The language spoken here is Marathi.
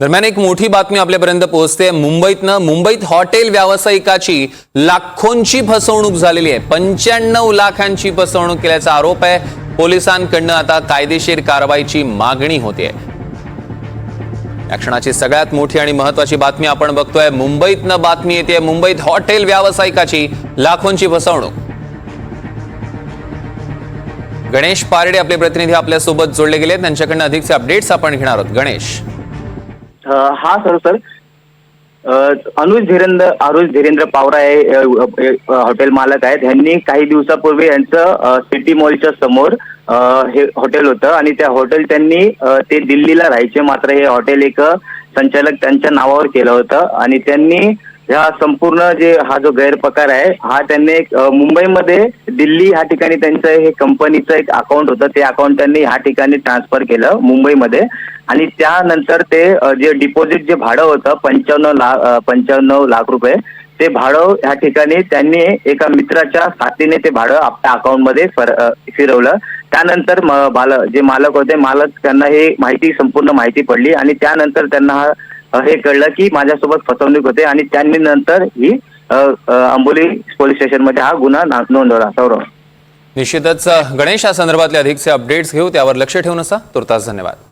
दरम्यान एक मोठी बातमी आपल्यापर्यंत पोहोचते। मुंबईत हॉटेल व्यावसायिकाची लाखोंची फसवणूक झालेली आहे। 95 लाखांची फसवणूक केल्याचा आरोप आहे। पोलिसांकडून आता कायदेशीर कारवाईची मागणी होते। या क्षणाची सगळ्यात मोठी आणि महत्त्वाची बातमी आपण बघतोय। मुंबईतनं बातमी येते, मुंबईत हॉटेल व्यावसायिकाची लाखोंची फसवणूक। गणेश पारडे आपले प्रतिनिधी आपल्या सोबत जोडले गेले, त्यांच्याकडून अधिकचे अपडेट्स आपण घेणार आहोत। गणेश। हा सर अनुज धीरेंद्र पावरा हे हॉटेल मालक आहेत। यांनी काही दिवसापूर्वी यांचं सिटी मॉलच्या समोर हे हॉटेल होतं आणि त्या हॉटेल त्यांनी ते दिल्लीला राहायचे, मात्र हे हॉटेल एक संचालक त्यांच्या नावावर केलं होतं आणि त्यांनी हा संपूर्ण हा जो गैरप्रकार आहे हा त्यांनी मुंबईमध्ये दिल्ली ह्या ठिकाणी त्यांचं हे कंपनीचं एक अकाउंट होतं, ते अकाउंट त्यांनी ह्या ठिकाणी ट्रान्सफर केलं मुंबईमध्ये आणि त्यानंतर ते जे डिपॉझिट जे भाडं होतं 95 लाख रुपये, ते भाडं ह्या ठिकाणी त्यांनी एका मित्राच्या साथीने ते भाडं आपल्या अकाउंटमध्ये फिरवलं। त्यानंतर जे मालक होते त्यांना हे संपूर्ण माहिती पडली आणि त्यानंतर त्यांना हे कळलं की माझ्यासोबत फसवणूक होते आणि त्यांनी नंतर ही अंबोली पोलीस स्टेशनमध्ये हा गुन्हा नोंदवला। सौरभ। निश्चितच गणेश, या संदर्भातले अधिकचे अपडेट्स घेऊ, त्यावर लक्ष ठेवून असा तुर्तास धन्यवाद।